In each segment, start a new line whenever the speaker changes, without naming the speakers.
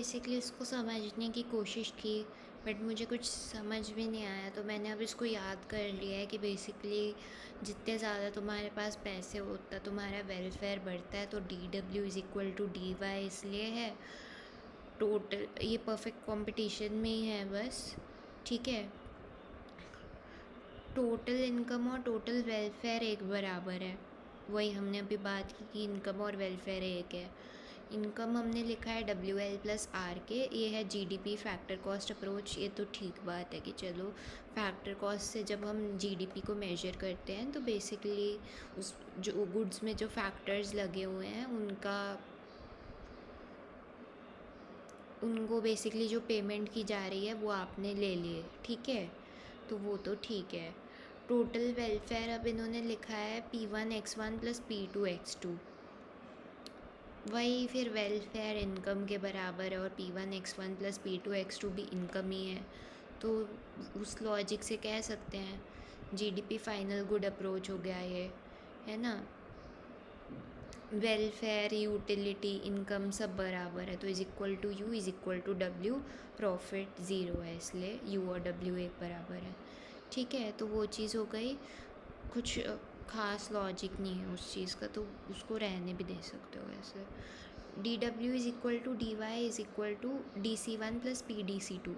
Basically इसको समझने की कोशिश की, बट मुझे कुछ समझ भी नहीं आया। तो मैंने अब इसको याद कर लिया है कि बेसिकली जितने ज़्यादा तुम्हारे पास पैसे हो उतना तुम्हारा वेलफेयर बढ़ता है। तो DW = DY इसलिए है। टोटल ये परफेक्ट कंपटीशन में ही है बस, ठीक है। टोटल इनकम और टोटल वेलफेयर एक बराबर है। वही हमने अभी बात की कि इनकम और वेलफेयर एक है। इनकम हमने लिखा है WL+R के, ये है GDP फैक्टर कॉस्ट अप्रोच। ये तो ठीक बात है कि चलो फैक्टर कॉस्ट से जब हम GDP को मेजर करते हैं तो बेसिकली उस जो गुड्स में जो फैक्टर्स लगे हुए हैं उनको बेसिकली जो पेमेंट की जा रही है वो आपने ले लिए, ठीक है। तो वो तो ठीक है। टोटल वेलफेयर अब इन्होंने लिखा है P1x1 + P2x2। वही फिर वेलफेयर इनकम के बराबर है और P1x1 + P2x2 भी इनकम ही है। तो उस लॉजिक से कह सकते हैं GDP फाइनल गुड अप्रोच हो गया ये, है ना। वेलफेयर, यूटिलिटी, इनकम सब बराबर है तो U=W, प्रॉफिट ज़ीरो है इसलिए U और W एक बराबर है, ठीक है। तो वो चीज़ हो गई। कुछ ख़ास लॉजिक नहीं है उस चीज़ का, तो उसको रहने भी दे सकते हो ऐसे। DW=DY=DC1 + PDC2,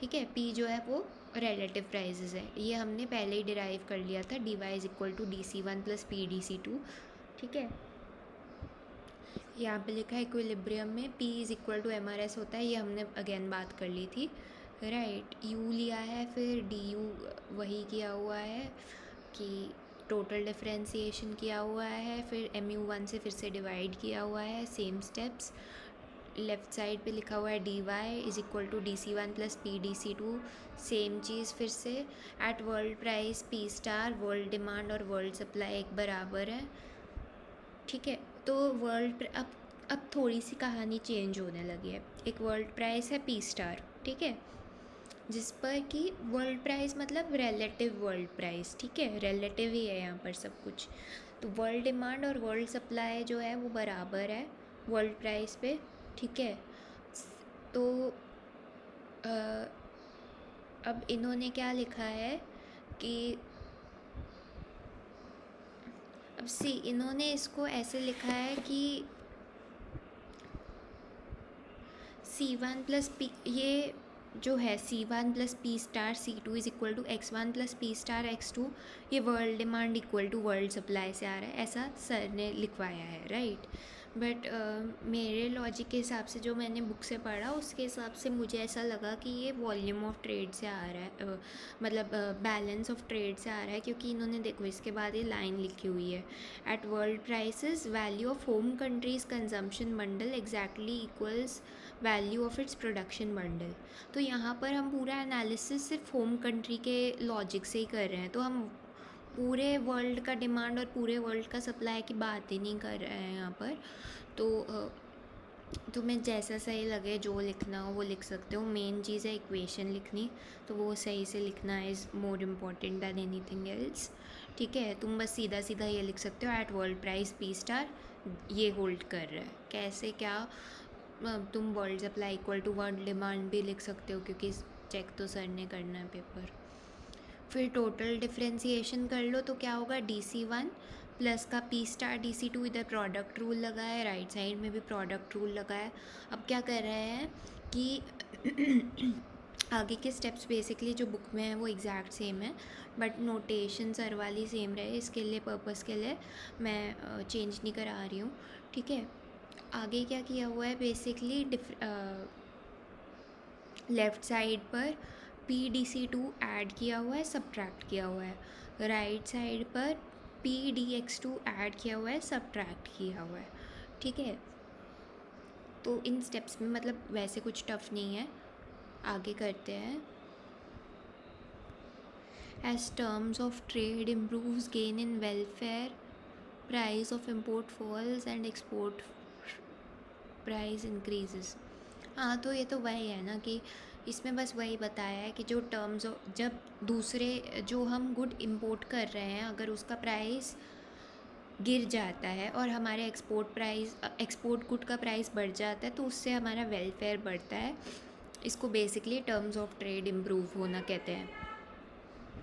ठीक है। P जो है वो रिलेटिव प्राइजेज़ है, ये हमने पहले ही डिराइव कर लिया था। DY=DC1 + PDC2, ठीक है। यहाँ पे लिखा है इक्विलिब्रियम में P=MRS होता है, ये हमने अगेन बात कर ली थी, राइट। U लिया है, फिर DU वही किया हुआ है कि टोटल डिफरेंशिएशन किया हुआ है, फिर MU1 से फिर से डिवाइड किया हुआ है, सेम स्टेप्स। लेफ़्ट साइड पे लिखा हुआ है DY=DC1 + PDC2, सेम चीज़ फिर से। At world price P*, world demand और वर्ल्ड सप्लाई एक बराबर है, ठीक है। तो अब थोड़ी सी कहानी चेंज होने लगी है। एक वर्ल्ड प्राइस है P*, ठीक है, जिस पर कि वर्ल्ड प्राइस मतलब रिलेटिव वर्ल्ड प्राइस, ठीक है, रिलेटिव ही है यहाँ पर सब कुछ। तो वर्ल्ड डिमांड और वर्ल्ड सप्लाई जो है वो बराबर है वर्ल्ड प्राइस पे, ठीक है। तो अब इन्होंने क्या लिखा है कि इन्होंने इसको ऐसे लिखा है कि C1 + P, ये जो है C1 + P*, C2=X1 + P* X2, ये world demand equal to world supply से आ रहा है, ऐसा सर ने लिखवाया है, राइट। बट मेरे लॉजिक के हिसाब से जो मैंने बुक से पढ़ा उसके हिसाब से मुझे ऐसा लगा कि ये वॉल्यूम ऑफ ट्रेड से आ रहा है, मतलब बैलेंस ऑफ ट्रेड से आ रहा है, क्योंकि इन्होंने देखो इसके बाद ये लाइन लिखी हुई है, at world prices value of home countries consumption bundle exactly equals value of its production bundle. तो यहाँ पर हम पूरा एनालिसिस सिर्फ होम कंट्री के लॉजिक से ही कर रहे हैं, तो हम पूरे वर्ल्ड का डिमांड और पूरे वर्ल्ड का सप्लाई की बात ही नहीं कर रहे हैं यहाँ पर। तो तुम्हें जैसा सही लगे जो लिखना हो वो लिख सकते हो। मेन चीज़ है इक्वेशन लिखनी, तो वो सही से लिखना is more important than anything else, ठीक है। तुम बस सीधा सीधा ये लिख सकते हो एट वर्ल्ड प्राइस P* ये होल्ड कर रहा है। कैसे क्या, तुम world supply equal to world demand भी लिख सकते हो, क्योंकि चेक तो सर ने करना है पेपर। फिर टोटल डिफरेंशिएशन कर लो तो क्या होगा, DC1 प्लस का P*, DC2, इधर प्रोडक्ट रूल लगा है, राइट साइड में भी प्रोडक्ट रूल लगा है। अब क्या कर रहे हैं कि आगे के स्टेप्स बेसिकली जो बुक में है वो एग्जैक्ट सेम है, बट नोटेशन सर वाली सेम रहे, इसके लिए पर्पस के लिए मैं चेंज नहीं करा रही हूँ, ठीक है। आगे क्या किया हुआ है बेसिकली, लेफ़्ट साइड पर PDC2 ऐड किया हुआ है, सब्ट्रैक्ट किया हुआ है। राइट साइड पर PDX2 ऐड किया हुआ है, सब्ट्रैक्ट किया हुआ है, ठीक है। तो इन स्टेप्स में मतलब वैसे कुछ टफ नहीं है। आगे करते हैं। As terms of trade improves gain in welfare, price of import falls and export price increases. हाँ, तो ये तो वही है ना कि इसमें बस वही बताया है कि जो टर्म्स जब दूसरे जो हम गुड इंपोर्ट कर रहे हैं अगर उसका प्राइस गिर जाता है और हमारे एक्सपोर्ट गुड का प्राइस बढ़ जाता है, तो उससे हमारा वेलफेयर बढ़ता है। इसको basically terms of trade improve होना कहते हैं।